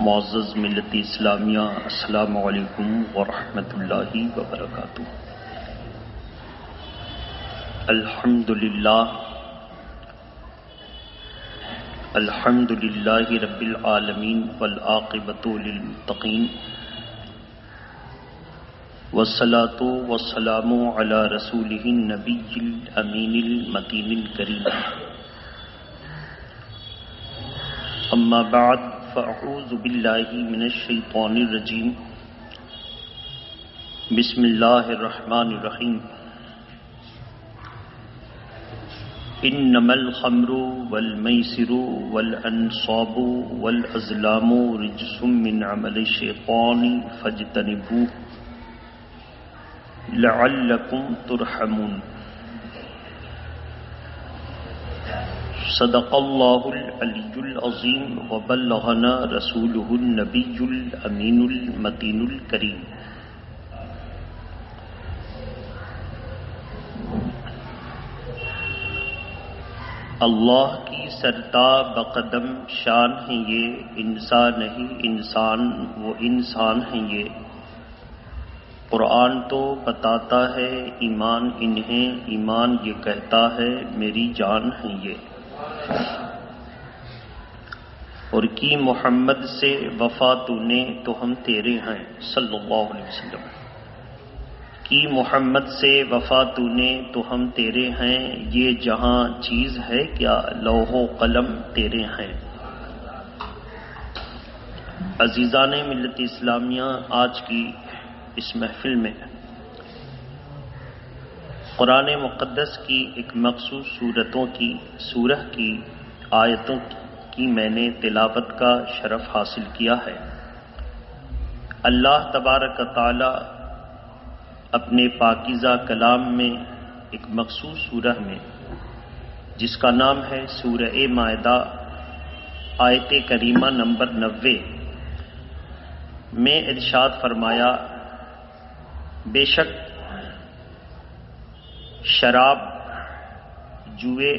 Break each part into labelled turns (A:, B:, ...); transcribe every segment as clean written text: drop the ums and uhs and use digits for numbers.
A: معزز ملت اسلامیہ، السلام علیکم ورحمۃ اللہ وبرکاتہ۔ الحمد للہ رب العالمین والعاقبۃ للمتقین، والصلاۃ والسلام علی رسولہ النبی الامین المتین الکریم، اما بعد فاعوذ باللہ من الشیطان الرجیم، بسم اللہ الرحمن الرحیم۔ انما الخمر والمیسر والانصاب والازلام رجس من عمل الشیطان فاجتنبوه لعلکم ترحمون۔ صدق اللہ العلی العظیم وبلغنا رسولہ النبی الامین المتین الکریم۔ اللہ کی سرتا بقدم شان ہے یہ، انسان نہیں انسان وہ انسان ہے یہ۔ قرآن تو بتاتا ہے ایمان انہیں، ایمان یہ کہتا ہے میری جان ہے یہ۔ اور کی محمد سے وفا تو نے تو ہم تیرے ہیں صلی اللہ علیہ وسلم، کی محمد سے وفا تو نے تو ہم تیرے ہیں، یہ جہاں چیز ہے کیا لوح و قلم تیرے ہیں۔ عزیزان ملت اسلامیہ، آج کی اس محفل میں قرآن مقدس کی ایک مخصوص سورہ کی آیتوں کی میں نے تلاوت کا شرف حاصل کیا ہے۔ اللہ تبارک و تعالی اپنے پاکیزہ کلام میں ایک مخصوص سورہ میں، جس کا نام ہے سورہ مائدہ، آیت کریمہ نمبر 90 میں ارشاد فرمایا، بے شک شراب، جوئے،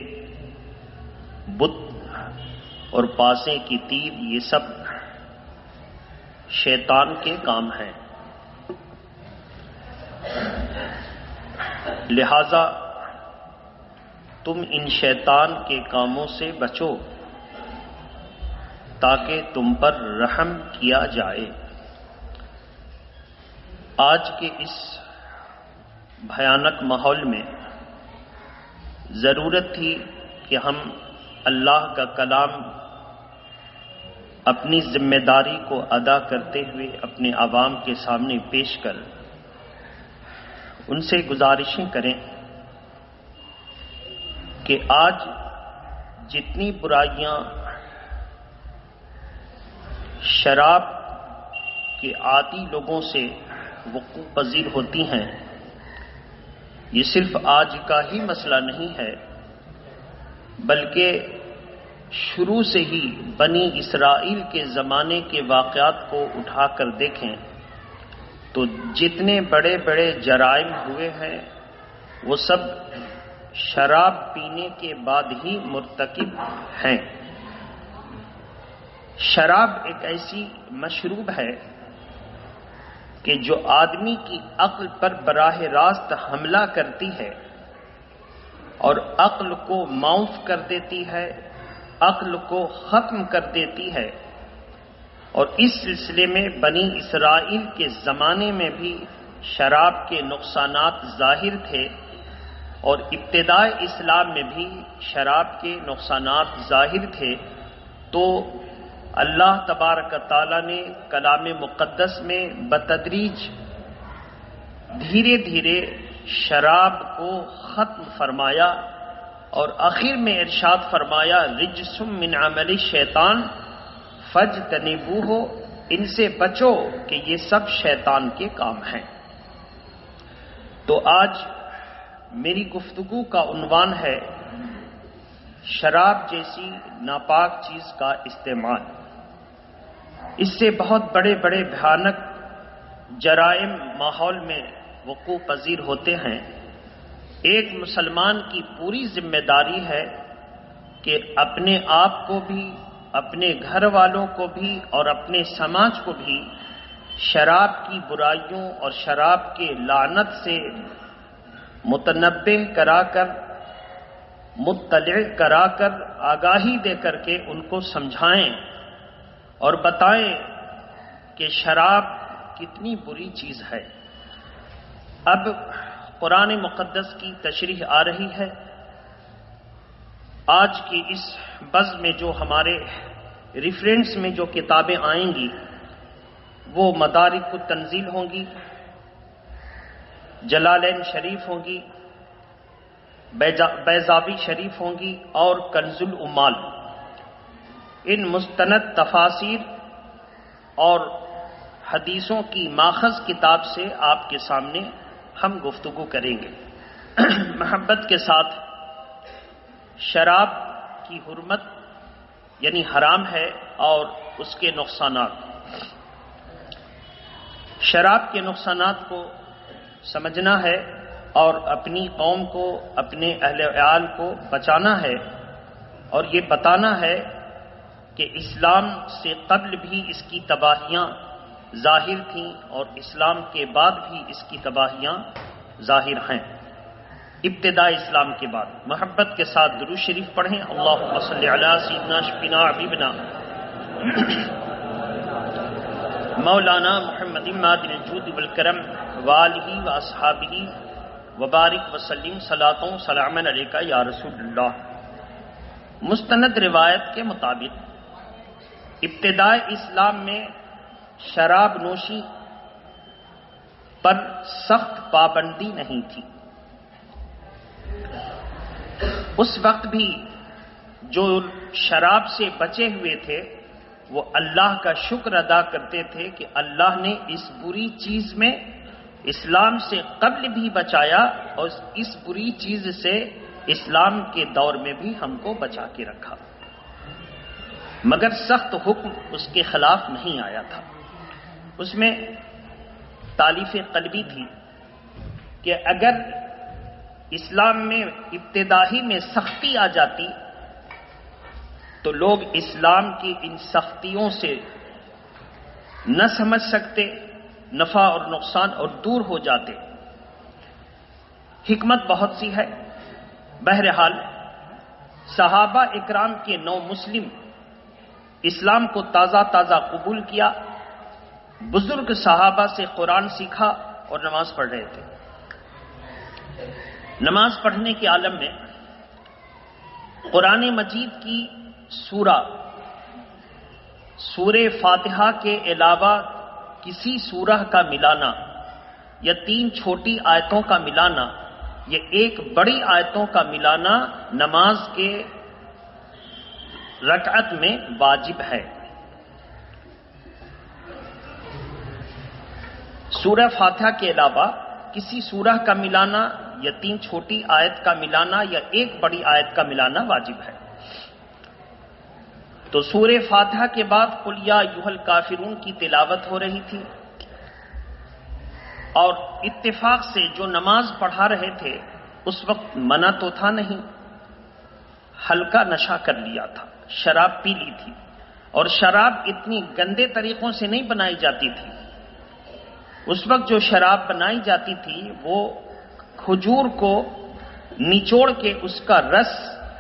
A: بت اور پاسے کی تیر، یہ سب شیطان کے کام ہیں، لہذا تم ان شیطان کے کاموں سے بچو تاکہ تم پر رحم کیا جائے۔ آج کے اس بھیانک ماحول میں ضرورت تھی کہ ہم اللہ کا کلام اپنی ذمہ داری کو ادا کرتے ہوئے اپنے عوام کے سامنے پیش کر ان سے گزارشیں کریں کہ آج جتنی برائیاں شراب کے عادی لوگوں سے وقوع پذیر ہوتی ہیں، یہ صرف آج کا ہی مسئلہ نہیں ہے، بلکہ شروع سے ہی بنی اسرائیل کے زمانے کے واقعات کو اٹھا کر دیکھیں تو جتنے بڑے بڑے جرائم ہوئے ہیں وہ سب شراب پینے کے بعد ہی مرتکب ہیں۔ شراب ایک ایسی مشروب ہے کہ جو آدمی کی عقل پر براہ راست حملہ کرتی ہے اور عقل کو معاف کر دیتی ہے، عقل کو ختم کر دیتی ہے۔ اور اس سلسلے میں بنی اسرائیل کے زمانے میں بھی شراب کے نقصانات ظاہر تھے، اور ابتدائی اسلام میں بھی شراب کے نقصانات ظاہر تھے۔ تو اللہ تبارک تعالیٰ نے کلام مقدس میں بتدریج دھیرے دھیرے شراب کو ختم فرمایا، اور آخر میں ارشاد فرمایا، رجس من عمل الشیطان فاجتنبوہ، ان سے بچو کہ یہ سب شیطان کے کام ہیں۔ تو آج میری گفتگو کا عنوان ہے شراب جیسی ناپاک چیز کا استعمال۔ اس سے بہت بڑے بڑے بھیانک جرائم ماحول میں وقوع پذیر ہوتے ہیں۔ ایک مسلمان کی پوری ذمہ داری ہے کہ اپنے آپ کو بھی اپنے گھر والوں کو بھی اور اپنے سماج کو بھی شراب کی برائیوں اور شراب کے لعنت سے متنبہ کرا کر، مطلع کرا کر، آگاہی دے کر کے ان کو سمجھائیں اور بتائیں کہ شراب کتنی بری چیز ہے۔ اب قرآن مقدس کی تشریح آ رہی ہے۔ آج کی اس بزم میں جو ہمارے ریفرنس میں جو کتابیں آئیں گی وہ مدارک التنزیل ہوں گی، جلالین شریف ہوں گی، بیضاوی شریف ہوں گی اور کنز الامال۔ ان مستند تفاسیر اور حدیثوں کی ماخذ کتاب سے آپ کے سامنے ہم گفتگو کریں گے۔ محبت کے ساتھ شراب کی حرمت یعنی حرام ہے اور اس کے نقصانات۔ شراب کے نقصانات کو سمجھنا ہے اور اپنی قوم کو، اپنے اہل عیال کو بچانا ہے، اور یہ بتانا ہے کہ اسلام سے قبل بھی اس کی تباہیاں ظاہر تھیں اور اسلام کے بعد بھی اس کی تباہیاں ظاہر ہیں۔ ابتداء اسلام کے بعد محبت کے ساتھ درود شریف پڑھیں۔ اللہم صلی علی سیدنا شفینا حبیبنا مولانا محمد مادن الجود والکرم وآلہ واصحابہ وبارک وسلم صلاۃ و سلاما علیک یا رسول اللہ۔ مستند روایت کے مطابق ابتداء اسلام میں شراب نوشی پر سخت پابندی نہیں تھی۔ اس وقت بھی جو شراب سے بچے ہوئے تھے وہ اللہ کا شکر ادا کرتے تھے کہ اللہ نے اس بری چیز میں اسلام سے قبل بھی بچایا اور اس بری چیز سے اسلام کے دور میں بھی ہم کو بچا کے رکھا، مگر سخت حکم اس کے خلاف نہیں آیا تھا۔ اس میں تالیف قلبی تھی کہ اگر اسلام میں ابتدائی میں سختی آ جاتی تو لوگ اسلام کی ان سختیوں سے نہ سمجھ سکتے نفع اور نقصان اور دور ہو جاتے۔ حکمت بہت سی ہے۔ بہرحال صحابہ اکرام کے 9 مسلم اسلام کو تازہ تازہ قبول کیا، بزرگ صحابہ سے قرآن سیکھا اور نماز پڑھ رہے تھے۔ نماز پڑھنے کے عالم میں قرآن مجید کی سورہ فاتحہ کے علاوہ کسی سورہ کا ملانا یا 3 چھوٹی آیتوں کا ملانا یا 1 بڑی آیتوں کا ملانا نماز کے رکعت میں واجب ہے۔ سورہ فاتحہ کے علاوہ کسی سورہ کا ملانا یا 3 چھوٹی آیت کا ملانا یا 1 بڑی آیت کا ملانا واجب ہے۔ تو سورہ فاتحہ کے بعد قل یا ایھا الکافرون کی تلاوت ہو رہی تھی، اور اتفاق سے جو نماز پڑھا رہے تھے اس وقت منع تو تھا نہیں، ہلکا نشہ کر لیا تھا، شراب پی لی تھی، اور شراب اتنی گندے طریقوں سے نہیں بنائی جاتی تھی۔ اس وقت جو شراب بنائی جاتی تھی وہ کھجور کو نچوڑ کے اس کا رس،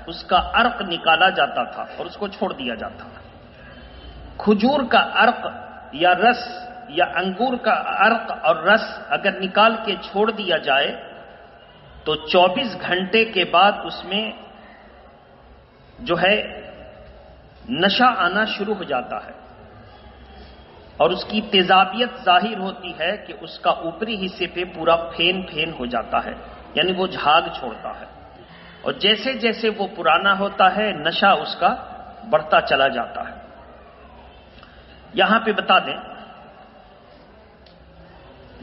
A: اس کا عرق نکالا جاتا تھا اور اس کو چھوڑ دیا جاتا تھا۔ کھجور کا عرق یا رس یا انگور کا عرق اور رس اگر نکال کے چھوڑ دیا جائے تو 24 گھنٹے کے بعد اس میں جو ہے نشہ آنا شروع ہو جاتا ہے، اور اس کی تیزابیت ظاہر ہوتی ہے کہ اس کا اوپری حصے پہ پورا پھین پھین ہو جاتا ہے، یعنی وہ جھاگ چھوڑتا ہے، اور جیسے جیسے وہ پرانا ہوتا ہے نشہ اس کا بڑھتا چلا جاتا ہے۔ یہاں پہ بتا دیں،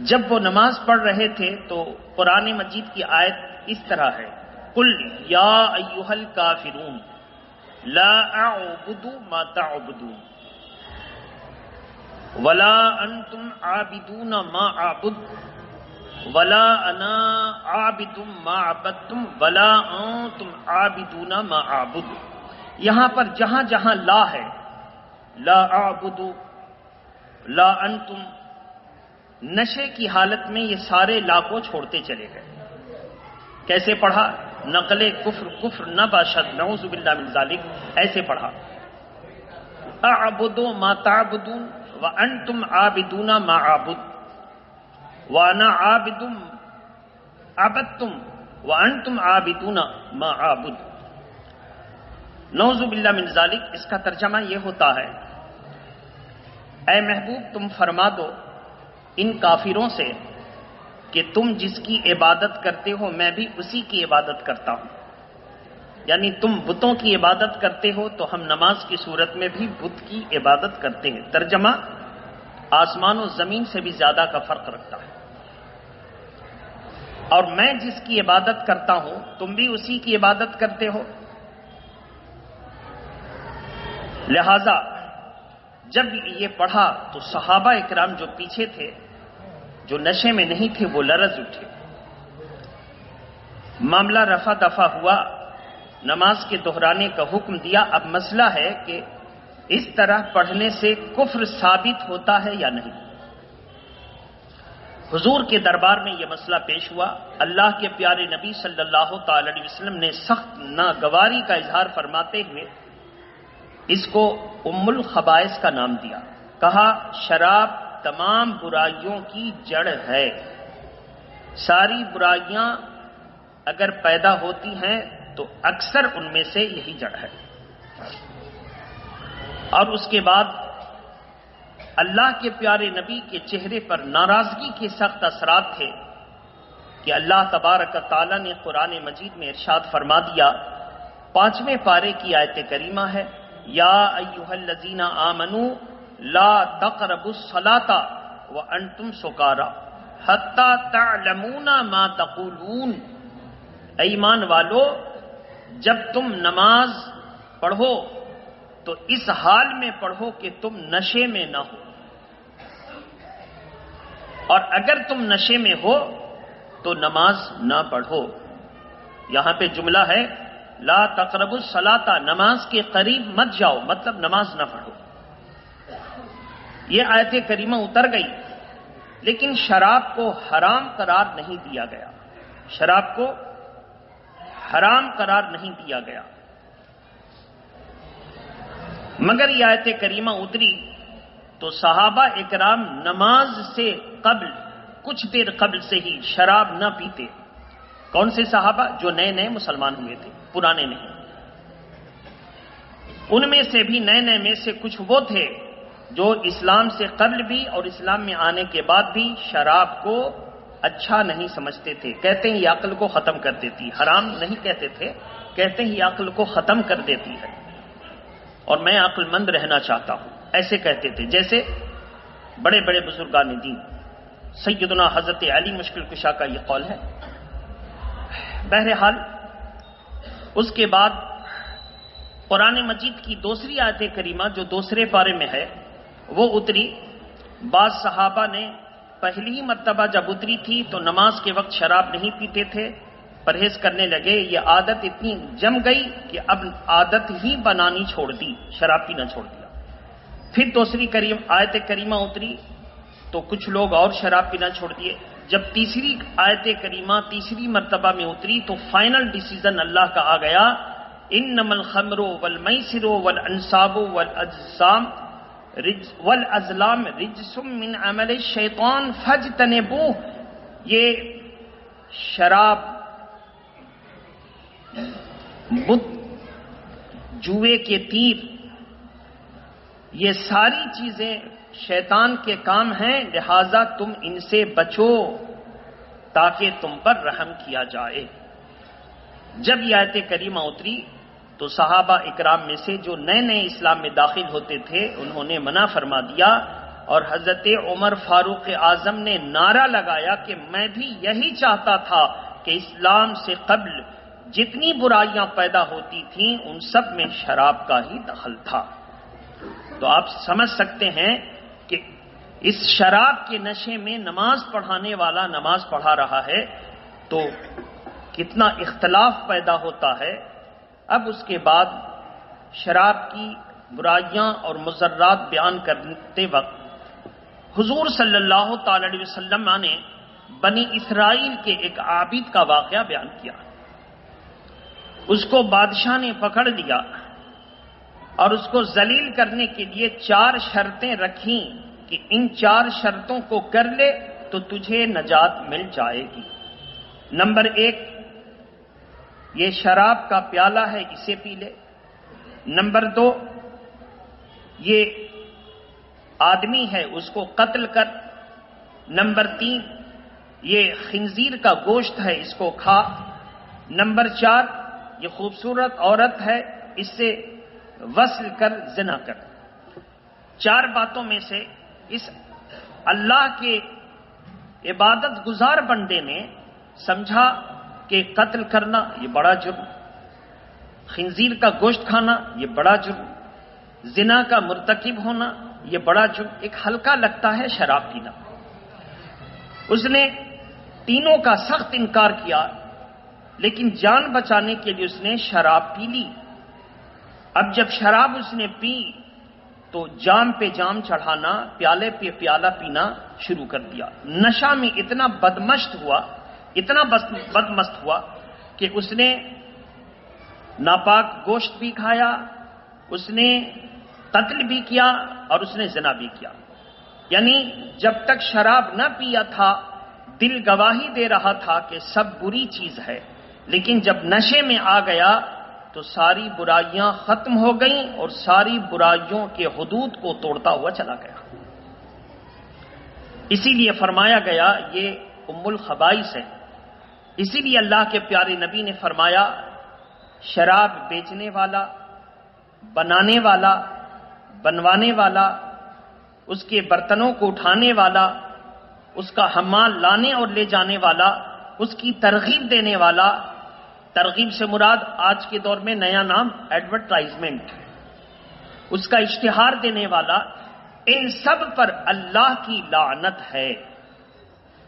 A: جب وہ نماز پڑھ رہے تھے تو قرآن مجید کی آیت اس طرح ہے، قل یا ایھا الکافرون لا اعبد ما تعبدون ولا انتم عابدون ما اعبد ولا انا عابد ما عبدتم ولا انتم عابدون ما اعبد یہاں پر جہاں جہاں لا ہے، لا اعبد، لا انتم، نشے کی حالت میں یہ سارے لا کو چھوڑتے چلے گئے۔ کیسے پڑھا؟ نقل کفر، کفر نہ باشد، نعوذ باللہ من ذالک، ایسے پڑھا، اعبد ما تعبدون وانتم عابدون ما اعبد وانا عابد عبدتم وانتم عابدون ما اعبد۔ نعوذ باللہ من ذالک، اس کا ترجمہ یہ ہوتا ہے، اے محبوب تم فرما دو ان کافروں سے کہ تم جس کی عبادت کرتے ہو میں بھی اسی کی عبادت کرتا ہوں، یعنی تم بتوں کی عبادت کرتے ہو تو ہم نماز کی صورت میں بھی بت کی عبادت کرتے ہیں۔ ترجمہ آسمان و زمین سے بھی زیادہ کا فرق رکھتا ہے، اور میں جس کی عبادت کرتا ہوں تم بھی اسی کی عبادت کرتے ہو۔ لہذا جب یہ پڑھا تو صحابہ اکرام جو پیچھے تھے، جو نشے میں نہیں تھے، وہ لرز اٹھے، معاملہ رفع دفع ہوا، نماز کے دہرانے کا حکم دیا۔ اب مسئلہ ہے کہ اس طرح پڑھنے سے کفر ثابت ہوتا ہے یا نہیں۔ حضور کے دربار میں یہ مسئلہ پیش ہوا، اللہ کے پیارے نبی صلی اللہ تعالی علیہ وسلم نے سخت ناگواری کا اظہار فرماتے ہوئے اس کو ام الخبائث کا نام دیا، کہا شراب تمام برائیوں کی جڑ ہے، ساری برائیاں اگر پیدا ہوتی ہیں تو اکثر ان میں سے یہی جڑ ہے۔ اور اس کے بعد اللہ کے پیارے نبی کے چہرے پر ناراضگی کے سخت اثرات تھے کہ اللہ تبارک تعالیٰ نے قرآن مجید میں ارشاد فرما دیا، 5ویں پارے کی آیت کریمہ ہے، یا ایھا الذین آمنوا لا تقربوا الصلاۃ وانتم سکارى حتی تعلمون ما تقولون۔ ایمان والو، جب تم نماز پڑھو تو اس حال میں پڑھو کہ تم نشے میں نہ ہو، اور اگر تم نشے میں ہو تو نماز نہ پڑھو۔ یہاں پہ جملہ ہے لا تقربوا الصلاۃ، نماز کے قریب مت جاؤ، مطلب نماز نہ پڑھو۔ یہ آیت کریمہ اتر گئی، لیکن شراب کو حرام قرار نہیں دیا گیا، شراب کو حرام قرار نہیں دیا گیا، مگر یہ آیت کریمہ اتری تو صحابہ اکرام نماز سے قبل، کچھ دیر قبل سے ہی شراب نہ پیتے۔ کون سے صحابہ؟ جو نئے نئے مسلمان ہوئے تھے، پرانے نہیں۔ ان میں سے بھی نئے نئے میں سے کچھ وہ تھے جو اسلام سے قبل بھی اور اسلام میں آنے کے بعد بھی شراب کو اچھا نہیں سمجھتے تھے، کہتے ہیں یہ عقل کو ختم کر دیتی، حرام نہیں کہتے تھے، کہتے ہیں یہ عقل کو ختم کر دیتی ہے اور میں عقل مند رہنا چاہتا ہوں، ایسے کہتے تھے۔ جیسے بڑے بڑے بزرگان دین، سیدنا حضرت علی مشکل کشا کا یہ قول ہے۔ بہرحال اس کے بعد قرآن مجید کی دوسری آیت کریمہ جو دوسرے پارے میں ہے وہ اتری۔ بعض صحابہ نے پہلی ہی مرتبہ جب اتری تھی تو نماز کے وقت شراب نہیں پیتے تھے، پرہیز کرنے لگے، یہ عادت اتنی جم گئی کہ اب عادت ہی بنانی چھوڑ دی، شراب پینا چھوڑ دیا۔ پھر دوسری آیت کریمہ اتری تو کچھ لوگ اور شراب پینا چھوڑ دیے۔ جب تیسری آیت کریمہ تیسری مرتبہ میں اتری تو فائنل ڈیسیزن اللہ کا آ گیا، انما الخمر والمیسر والانصاب والازلام رجس من عمل الشیطان فاجتنبوہ۔ یہ شراب، بت، جوئے کے تیر، یہ ساری چیزیں شیطان کے کام ہیں، لہذا تم ان سے بچو تاکہ تم پر رحم کیا جائے۔ جب یہ آیت کریمہ اتری تو صحابہ اکرام میں سے جو نئے نئے اسلام میں داخل ہوتے تھے انہوں نے منع فرما دیا، اور حضرت عمر فاروق اعظم نے نعرہ لگایا کہ میں بھی یہی چاہتا تھا کہ اسلام سے قبل جتنی برائیاں پیدا ہوتی تھیں ان سب میں شراب کا ہی دخل تھا۔ تو آپ سمجھ سکتے ہیں کہ اس شراب کے نشے میں نماز پڑھانے والا نماز پڑھا رہا ہے تو کتنا اختلاف پیدا ہوتا ہے۔ اب اس کے بعد شراب کی برائیاں اور مضرات بیان کرتے وقت حضور صلی اللہ تعالی علیہ وسلم نے بنی اسرائیل کے ایک عابد کا واقعہ بیان کیا. اس کو بادشاہ نے پکڑ لیا اور اس کو ذلیل کرنے کے لیے 4 شرطیں رکھیں کہ ان 4 شرطوں کو کر لے تو تجھے نجات مل جائے گی. نمبر 1، یہ شراب کا پیالہ ہے، اسے پی لے. نمبر 2، یہ آدمی ہے، اس کو قتل کر. نمبر 3، یہ خنزیر کا گوشت ہے، اس کو کھا. نمبر 4، یہ خوبصورت عورت ہے، اس سے وصل کر زنا کر. 4 باتوں میں سے اس اللہ کے عبادت گزار بندے نے سمجھا کہ قتل کرنا یہ بڑا جرم، خنزیر کا گوشت کھانا یہ بڑا جرم، زنا کا مرتکب ہونا یہ بڑا جرم، ایک ہلکا لگتا ہے شراب پینا. اس نے تینوں کا سخت انکار کیا، لیکن جان بچانے کے لیے اس نے شراب پی لی. اب جب شراب اس نے پی تو جام پہ جام چڑھانا، پیالے پہ پیالہ پینا شروع کر دیا. نشہ میں اتنا بدمست ہوا کہ اس نے ناپاک گوشت بھی کھایا، اس نے قتل بھی کیا اور اس نے زنا بھی کیا. یعنی جب تک شراب نہ پیا تھا دل گواہی دے رہا تھا کہ سب بری چیز ہے، لیکن جب نشے میں آ گیا تو ساری برائیاں ختم ہو گئیں اور ساری برائیوں کے حدود کو توڑتا ہوا چلا گیا. اسی لیے فرمایا گیا یہ ام الخبائث ہے. اسی لیے اللہ کے پیارے نبی نے فرمایا شراب بیچنے والا، بنانے والا، بنوانے والا، اس کے برتنوں کو اٹھانے والا، اس کا حمال لانے اور لے جانے والا، اس کی ترغیب دینے والا، ترغیب سے مراد آج کے دور میں نیا نام ایڈورٹائزمنٹ، اس کا اشتہار دینے والا، ان سب پر اللہ کی لعنت ہے.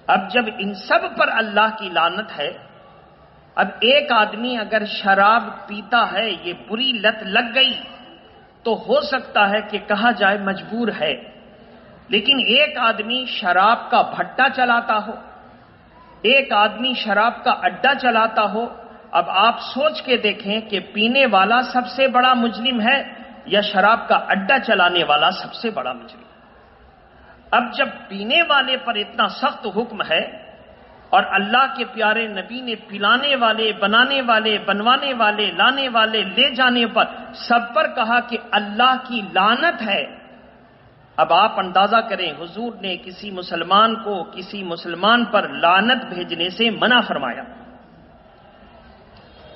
A: اب جب ان سب پر اللہ کی لعنت ہے، اب ایک آدمی اگر شراب پیتا ہے، یہ بری لت لگ گئی تو ہو سکتا ہے کہ کہا جائے مجبور ہے. لیکن ایک آدمی شراب کا بھٹا چلاتا ہو، ایک آدمی شراب کا اڈا چلاتا ہو، اب آپ سوچ کے دیکھیں کہ پینے والا سب سے بڑا مجرم ہے یا شراب کا اڈا چلانے والا سب سے بڑا مجرم. اب جب پینے والے پر اتنا سخت حکم ہے اور اللہ کے پیارے نبی نے پلانے والے، بنانے والے، بنوانے والے، لانے والے، لے جانے پر سب پر کہا کہ اللہ کی لعنت ہے، اب آپ اندازہ کریں حضور نے کسی مسلمان کو کسی مسلمان پر لعنت بھیجنے سے منع فرمایا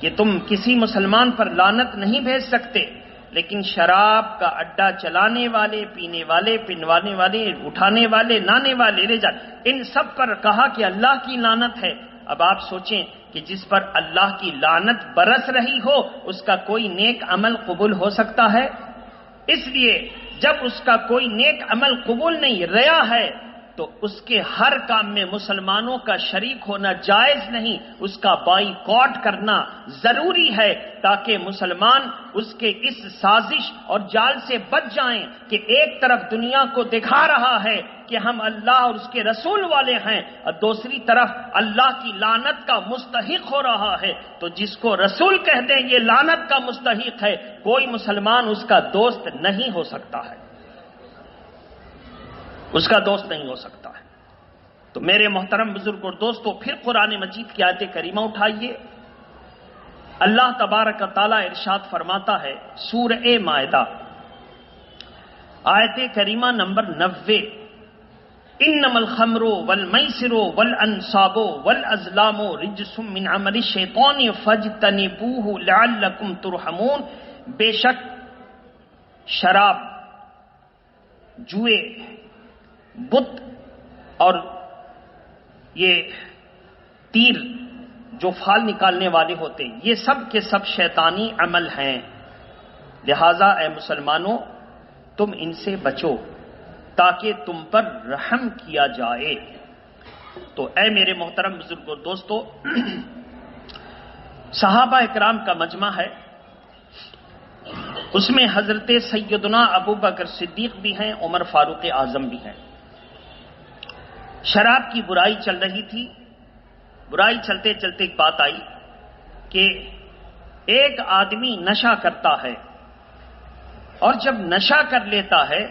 A: کہ تم کسی مسلمان پر لعنت نہیں بھیج سکتے، لیکن شراب کا اڈا چلانے والے، پینے والے، پنوانے والے، اٹھانے والے، لانے والے، لے جانے، ان سب پر کہا کہ اللہ کی لعنت ہے. اب آپ سوچیں کہ جس پر اللہ کی لعنت برس رہی ہو اس کا کوئی نیک عمل قبول ہو سکتا ہے؟ اس لیے جب اس کا کوئی نیک عمل قبول نہیں، ریا ہے، تو اس کے ہر کام میں مسلمانوں کا شریک ہونا جائز نہیں، اس کا بائیکاٹ کرنا ضروری ہے تاکہ مسلمان اس کے اس سازش اور جال سے بچ جائیں کہ ایک طرف دنیا کو دکھا رہا ہے کہ ہم اللہ اور اس کے رسول والے ہیں اور دوسری طرف اللہ کی لعنت کا مستحق ہو رہا ہے. تو جس کو رسول کہہ دیں یہ لعنت کا مستحق ہے، کوئی مسلمان اس کا دوست نہیں ہو سکتا ہے، اس کا دوست نہیں ہو سکتا ہے. تو میرے محترم بزرگ اور دوستو، پھر قرآن مجید کی آیت کریمہ اٹھائیے. اللہ تبارک و تعالیٰ ارشاد فرماتا ہے سورہ مائدہ آیت کریمہ نمبر 90، انما الخمر والمیسر والانصاب والازلام رجس من عمل الشیطان فاجتنبوه لعلکم ترحمون. بے شک شراب، جوئے، بت اور یہ تیر جو پھال نکالنے والے ہوتے ہیں، یہ سب کے سب شیطانی عمل ہیں، لہذا اے مسلمانوں تم ان سے بچو تاکہ تم پر رحم کیا جائے. تو اے میرے محترم بزرگوں دوستو، صحابہ اکرام کا مجمع ہے، اس میں حضرت سیدنا ابو بکر صدیق بھی ہیں، عمر فاروق اعظم بھی ہیں۔ شراب کی برائی چل رہی تھی، برائی چلتے چلتے ایک بات آئی کہ ایک آدمی نشہ کرتا ہے، اور جب نشہ کر لیتا ہے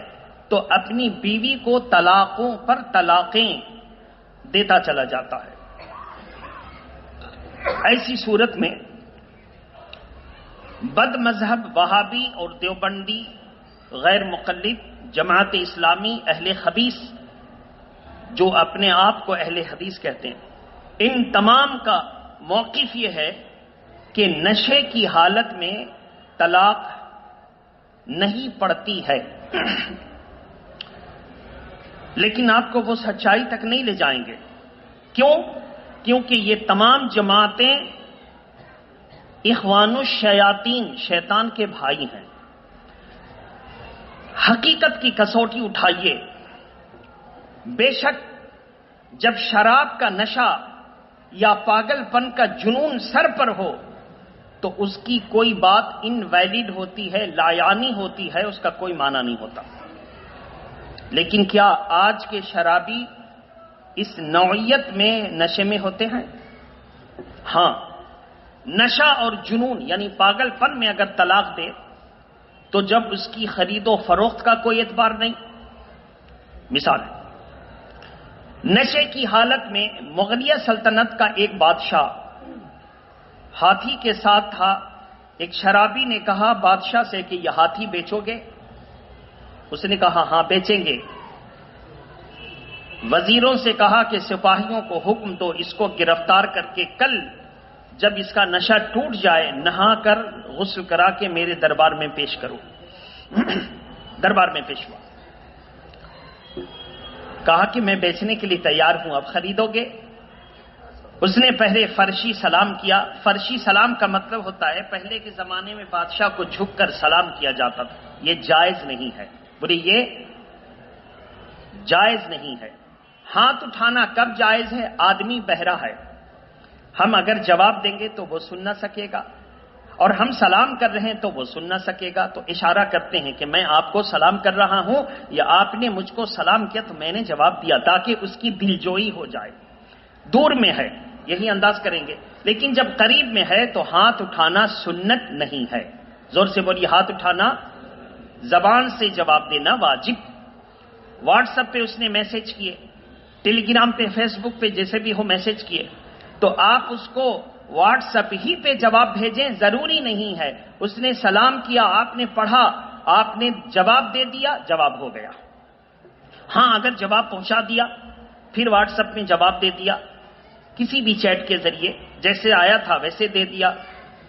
A: تو اپنی بیوی کو طلاقوں پر طلاقیں دیتا چلا جاتا ہے۔ ایسی صورت میں بد مذہب وہابی اور دیوبندی، غیر مقلد، جماعت اسلامی، اہل خبیث جو اپنے آپ کو اہل حدیث کہتے ہیں، ان تمام کا موقف یہ ہے کہ نشے کی حالت میں طلاق نہیں پڑتی ہے، لیکن آپ کو وہ سچائی تک نہیں لے جائیں گے۔ کیوں؟ کیونکہ یہ تمام جماعتیں اخوان الشیاطین، شیطان کے بھائی ہیں۔ حقیقت کی کسوٹی اٹھائیے، بے شک جب شراب کا نشہ یا پاگل پن کا جنون سر پر ہو تو اس کی کوئی بات انویلڈ ہوتی ہے، لایانی ہوتی ہے، اس کا کوئی معنی نہیں ہوتا۔ لیکن کیا آج کے شرابی اس نوعیت میں نشے میں ہوتے ہیں؟ ہاں، نشہ اور جنون یعنی پاگل پن میں اگر طلاق دے تو جب اس کی خرید و فروخت کا کوئی اعتبار نہیں۔ مثال ہے، نشے کی حالت میں مغلیہ سلطنت کا ایک بادشاہ ہاتھی کے ساتھ تھا۔ ایک شرابی نے کہا بادشاہ سے کہ یہ ہاتھی بیچو گے؟ اس نے کہا ہاں بیچیں گے۔ وزیروں سے کہا کہ سپاہیوں کو حکم دو اس کو گرفتار کر کے کل جب اس کا نشہ ٹوٹ جائے نہا کر غسل کرا کے میرے دربار میں پیش کرو۔ دربار میں پیش ہوا، کہا کہ میں بیچنے کے لیے تیار ہوں، اب خریدو گے؟ اس نے پہلے فرشی سلام کیا۔ فرشی سلام کا مطلب ہوتا ہے پہلے کے زمانے میں بادشاہ کو جھک کر سلام کیا جاتا تھا، یہ جائز نہیں ہے، بولی یہ جائز نہیں ہے۔ ہاتھ اٹھانا کب جائز ہے؟ آدمی بہرا ہے، ہم اگر جواب دیں گے تو وہ سن نہ سکے گا، اور ہم سلام کر رہے ہیں تو وہ سن نہ سکے گا، تو اشارہ کرتے ہیں کہ میں آپ کو سلام کر رہا ہوں یا آپ نے مجھ کو سلام کیا تو میں نے جواب دیا، تاکہ اس کی دلجوئی ہو جائے۔ دور میں ہے یہی انداز کریں گے، لیکن جب قریب میں ہے تو ہاتھ اٹھانا سنت نہیں ہے۔ زور سے بولیے، ہاتھ اٹھانا، زبان سے جواب دینا واجب۔ واٹس ایپ پہ اس نے میسج کیے، ٹیلی گرام پہ، فیس بک پہ، جیسے بھی ہو میسج کیے، تو آپ اس کو واٹس ایپ ہی پہ جواب بھیجیں، ضروری نہیں ہے۔ اس نے سلام کیا، آپ نے پڑھا، آپ نے جواب دے دیا، جواب ہو گیا۔ ہاں، اگر جواب پہنچا دیا پھر واٹس ایپ میں جواب دے دیا، کسی بھی چیٹ کے ذریعے جیسے آیا تھا ویسے دے دیا،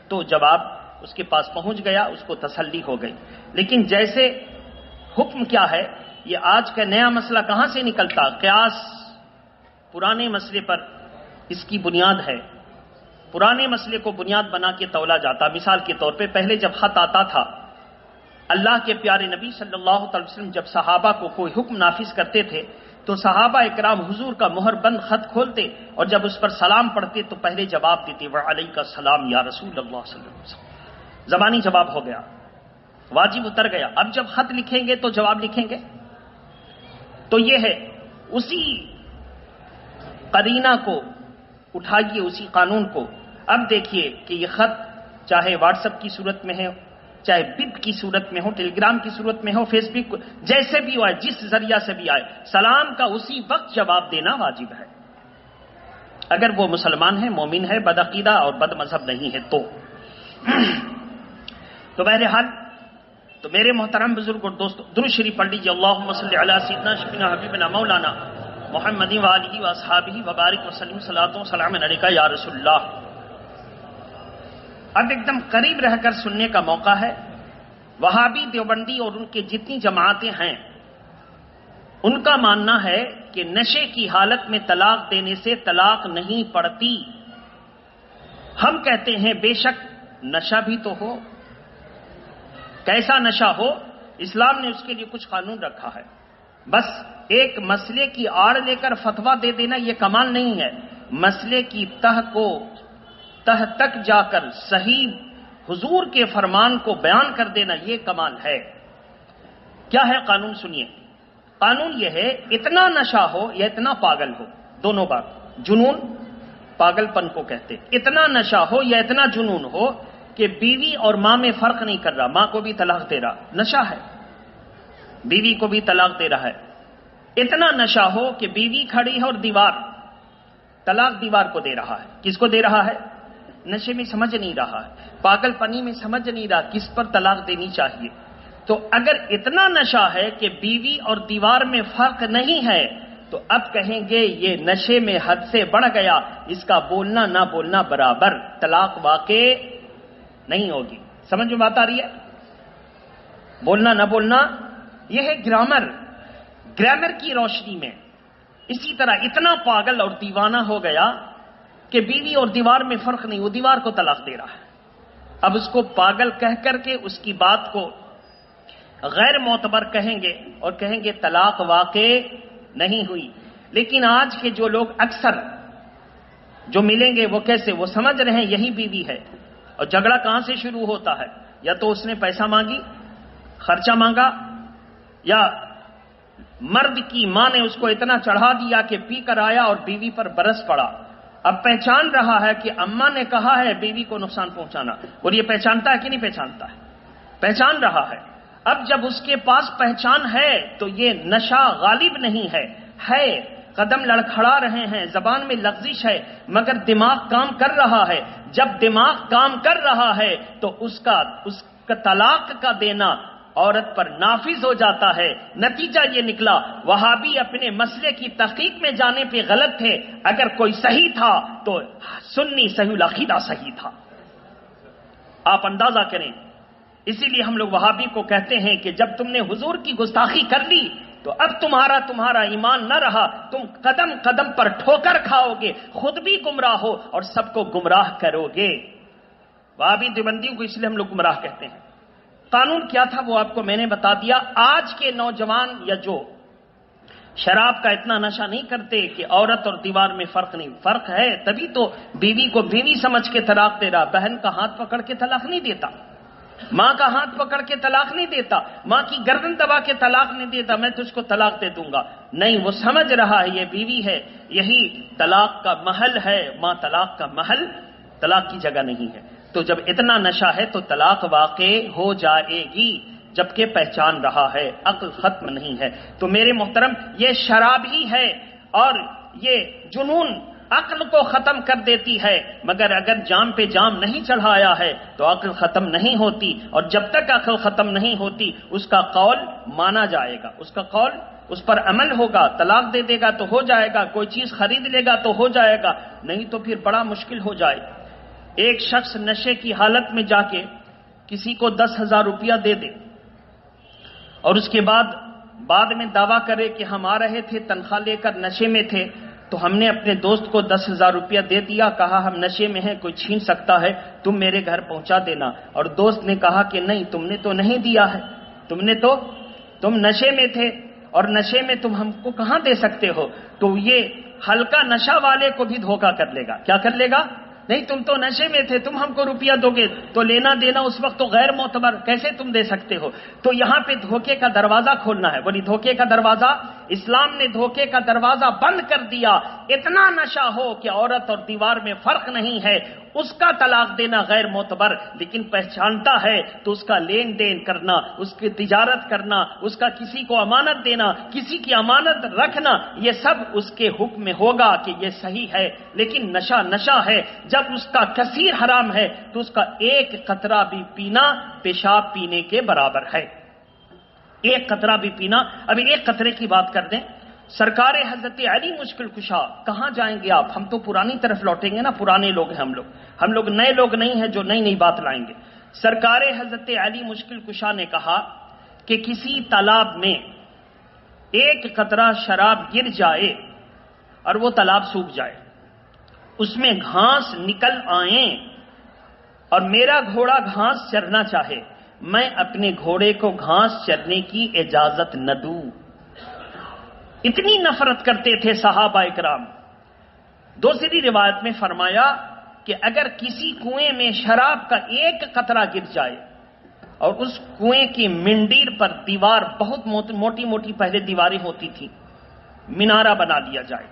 A: تو جواب اس کے پاس پہنچ گیا، اس کو تسلی ہو گئی۔ لیکن جیسے حکم کیا ہے، یہ آج کا نیا مسئلہ کہاں سے نکلتا؟ قیاس، پرانے مسئلے پر اس کی بنیاد ہے، پرانے مسئلے کو بنیاد بنا کے تولا جاتا۔ مثال کے طور پہ پہلے جب خط آتا تھا، اللہ کے پیارے نبی صلی اللہ علیہ وسلم جب صحابہ کو کوئی حکم نافذ کرتے تھے تو صحابہ اکرام حضور کا مہر بند خط کھولتے اور جب اس پر سلام پڑھتے تو پہلے جواب دیتے وعلیک السلام یا رسول اللہ صلی اللہ علیہ وسلم۔ زبانی جواب ہو گیا، واجب اتر گیا۔ اب جب خط لکھیں گے تو جواب لکھیں گے، تو یہ ہے اسی قرینہ کو اٹھائیے، اسی قانون کو۔ اب دیکھیے کہ یہ خط چاہے واٹس ایپ کی صورت میں ہے، چاہے بپ کی صورت میں ہو، ٹیلی گرام کی صورت میں ہو، فیس بک، جیسے بھی آئے، جس ذریعہ سے بھی آئے، سلام کا اسی وقت جواب دینا واجب ہے، اگر وہ مسلمان ہے، مومن ہے، بدعقیدہ اور بد مذہب نہیں ہے تو بہرحال تو میرے محترم بزرگ اور دوستو، درود شریف پڑھ لیجیے، اللہم صلی علی سیدنا شفیعنا حبیبنا مولانا محمد وآلہ واصحابہ وبارک وسلم، صلاۃ و سلام علیکہ یا رسول اللہ۔ اب ایک دم قریب رہ کر سننے کا موقع ہے۔ وہابی، دیوبندی اور ان کے جتنی جماعتیں ہیں، ان کا ماننا ہے کہ نشے کی حالت میں طلاق دینے سے طلاق نہیں پڑتی۔ ہم کہتے ہیں بے شک نشہ بھی تو ہو، کیسا نشہ ہو، اسلام نے اس کے لیے کچھ قانون رکھا ہے۔ بس ایک مسئلے کی آڑ لے کر فتویٰ دے دینا یہ کمال نہیں ہے، مسئلے کی تہ تک جا کر صحیح حضور کے فرمان کو بیان کر دینا یہ کمال ہے۔ کیا ہے قانون؟ سنیے، قانون یہ ہے اتنا نشہ ہو یا اتنا پاگل ہو، دونوں بات، جنون پاگل پن کو کہتے، اتنا نشہ ہو یا اتنا جنون ہو کہ بیوی اور ماں میں فرق نہیں کر رہا، ماں کو بھی طلاق دے رہا، نشہ ہے، بیوی کو بھی طلاق دے رہا ہے، اتنا نشہ ہو کہ بیوی کھڑی ہے اور دیوار، طلاق دیوار کو دے رہا ہے، کس کو دے رہا ہے؟ نشے میں سمجھ نہیں رہا ہے، پاگل پنی میں سمجھ نہیں رہا کس پر طلاق دینی چاہیے۔ تو اگر اتنا نشہ ہے کہ بیوی اور دیوار میں فرق نہیں ہے تو اب کہیں گے یہ نشے میں حد سے بڑھ گیا، اس کا بولنا نہ بولنا برابر، طلاق واقع نہیں ہوگی۔ سمجھ میں بات آ رہی ہے؟ بولنا نہ بولنا یہ ہے گرامر کی روشنی میں۔ اسی طرح اتنا پاگل اور دیوانہ ہو گیا کہ بیوی اور دیوار میں فرق نہیں، وہ دیوار کو طلاق دے رہا ہے۔ اب اس کو پاگل کہہ کر کے اس کی بات کو غیر معتبر کہیں گے اور کہیں گے طلاق واقع نہیں ہوئی۔ لیکن آج کے جو لوگ اکثر جو ملیں گے وہ کیسے؟ وہ سمجھ رہے ہیں یہی بیوی ہے، اور جھگڑا کہاں سے شروع ہوتا ہے؟ یا تو اس نے پیسہ مانگی، خرچہ مانگا، یا مرد کی ماں نے اس کو اتنا چڑھا دیا کہ پی کر آیا اور بیوی پر برس پڑا۔ اب پہچان رہا ہے کہ اماں نے کہا ہے بیوی کو نقصان پہنچانا، اور یہ پہچانتا ہے کہ نہیں پہچانتا ہے؟ پہچان رہا ہے۔ اب جب اس کے پاس پہچان ہے تو یہ نشہ غالب نہیں ہے، قدم لڑکھڑا رہے ہیں، زبان میں لغزش ہے، مگر دماغ کام کر رہا ہے۔ جب دماغ کام کر رہا ہے تو اس کا طلاق کا دینا عورت پر نافذ ہو جاتا ہے۔ نتیجہ یہ نکلا وہابی اپنے مسئلے کی تحقیق میں جانے پہ غلط تھے، اگر کوئی صحیح تھا تو سنی صحیح العقیدہ صحیح تھا۔ آپ اندازہ کریں، اسی لیے ہم لوگ وہابی کو کہتے ہیں کہ جب تم نے حضور کی گستاخی کر لی تو اب تمہارا ایمان نہ رہا، تم قدم قدم پر ٹھوکر کھاؤ گے، خود بھی گمراہ ہو اور سب کو گمراہ کرو گے۔ وہابی دیوبندیوں کو اس لیے ہم لوگ گمراہ کہتے ہیں۔ قانون کیا تھا وہ آپ کو میں نے بتا دیا۔ آج کے نوجوان یا جو شراب کا اتنا نشہ نہیں کرتے کہ عورت اور دیوار میں فرق نہیں، فرق ہے، تبھی تو بیوی کو بیوی سمجھ کے طلاق دے رہا، بہن کا ہاتھ پکڑ کے طلاق نہیں دیتا، ماں کا ہاتھ پکڑ کے طلاق نہیں دیتا، ماں کی گردن دبا کے طلاق نہیں دیتا، میں تجھ کو طلاق دے دوں گا، نہیں، وہ سمجھ رہا ہے یہ بیوی ہے، یہی طلاق کا محل ہے، ماں طلاق کا محل، طلاق کی جگہ نہیں ہے۔ تو جب اتنا نشہ ہے تو طلاق واقع ہو جائے گی، جبکہ پہچان رہا ہے، عقل ختم نہیں ہے۔ تو میرے محترم، یہ شراب ہی ہے اور یہ جنون عقل کو ختم کر دیتی ہے، مگر اگر جام پہ جام نہیں چڑھایا ہے تو عقل ختم نہیں ہوتی، اور جب تک عقل ختم نہیں ہوتی اس کا قول مانا جائے گا، اس کا قول، اس پر عمل ہوگا، طلاق دے دے گا تو ہو جائے گا، کوئی چیز خرید لے گا تو ہو جائے گا، نہیں تو پھر بڑا مشکل ہو جائے۔ ایک شخص نشے کی حالت میں جا کے کسی کو 10,000 روپیہ دے دے اور اس کے بعد میں دعویٰ کرے کہ ہم آ رہے تھے تنخواہ لے کر، نشے میں تھے، تو ہم نے اپنے دوست کو 10,000 روپیہ دے دیا، کہا ہم نشے میں ہیں، کوئی چھین سکتا ہے، تم میرے گھر پہنچا دینا، اور دوست نے کہا کہ نہیں، تم نے تو نہیں دیا ہے، تم نشے میں تھے اور نشے میں تم ہم کو کہاں دے سکتے ہو؟ تو یہ ہلکا نشہ والے کو بھی دھوکہ کر لے گا۔ کیا کر لے گا؟ نہیں، تم تو نشے میں تھے، تم ہم کو روپیہ دو گے، تو لینا دینا اس وقت تو غیر معتبر، کیسے تم دے سکتے ہو؟ تو یہاں پہ دھوکے کا دروازہ کھولنا ہے۔ بولی دھوکے کا دروازہ، اسلام نے دھوکے کا دروازہ بند کر دیا۔ اتنا نشہ ہو کہ عورت اور دیوار میں فرق نہیں ہے، اس کا طلاق دینا غیر معتبر، لیکن پہچانتا ہے تو اس کا لین دین کرنا، اس کی تجارت کرنا، اس کا کسی کو امانت دینا، کسی کی امانت رکھنا، یہ سب اس کے حکم میں ہوگا کہ یہ صحیح ہے۔ لیکن نشہ ہے، جب اس کا کثیر حرام ہے تو اس کا ایک قطرہ بھی پینا پیشاب پینے کے برابر ہے۔ ایک قطرہ بھی پینا، ابھی ایک قطرے کی بات کر دیں، سرکار حضرت علی مشکل کشا، کہاں جائیں گے آپ؟ ہم تو پرانی طرف لوٹیں گے نا، پرانے لوگ ہیں ہم لوگ نئے لوگ نہیں ہیں جو نئی بات لائیں گے۔ سرکار حضرت علی مشکل کشا نے کہا کہ کسی تالاب میں ایک قطرہ شراب گر جائے اور وہ تالاب سوکھ جائے، اس میں گھاس نکل آئیں اور میرا گھوڑا گھاس چرنا چاہے، میں اپنے گھوڑے کو گھاس چرنے کی اجازت نہ دوں۔ اتنی نفرت کرتے تھے صحابہ اکرام۔ دوسری روایت میں فرمایا کہ اگر کسی کنویں میں شراب کا ایک قطرہ گر جائے اور اس کنویں کی منڈیر پر دیوار، بہت موٹی موٹی پہلے دیواریں ہوتی تھیں، مینارہ بنا لیا جائے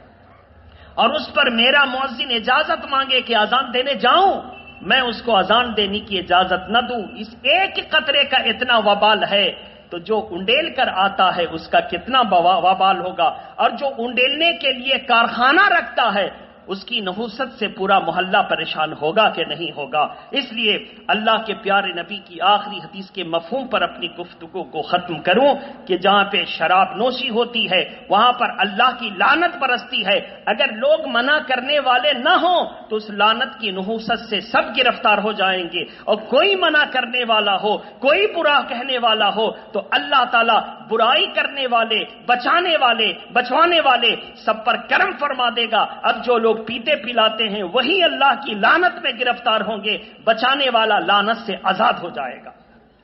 A: اور اس پر میرا مؤذن اجازت مانگے کہ اذان دینے جاؤں، میں اس کو اذان دینے کی اجازت نہ دوں، اس ایک قطرے کا اتنا وبال ہے، تو جو انڈیل کر آتا ہے اس کا کتنا وبال ہوگا، اور جو انڈیلنے کے لیے کارخانہ رکھتا ہے اس کی نحوست سے پورا محلہ پریشان ہوگا کہ نہیں ہوگا۔ اس لیے اللہ کے پیارے نبی کی آخری حدیث کے مفہوم پر اپنی گفتگو کو ختم کروں کہ جہاں پہ شراب نوشی ہوتی ہے وہاں پر اللہ کی لعنت برستی ہے۔ اگر لوگ منع کرنے والے نہ ہوں تو اس لعنت کی نحوست سے سب گرفتار ہو جائیں گے، اور کوئی منع کرنے والا ہو، کوئی برا کہنے والا ہو تو اللہ تعالیٰ برائی کرنے والے، بچانے والے، بچوانے والے سب پر کرم فرما دے گا۔ اب جو لوگ پیتے پلاتے ہیں وہی اللہ کی لعنت میں گرفتار ہوں گے، بچانے والا لعنت سے آزاد ہو جائے گا۔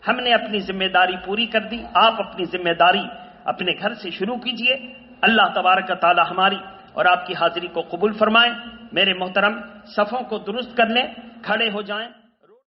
A: ہم نے اپنی ذمہ داری پوری کر دی، آپ اپنی ذمہ داری اپنے گھر سے شروع کیجئے۔ اللہ تبارک و تعالی ہماری اور آپ کی حاضری کو قبول فرمائیں۔ میرے محترم، صفوں کو درست کر لیں، کھڑے ہو جائیں۔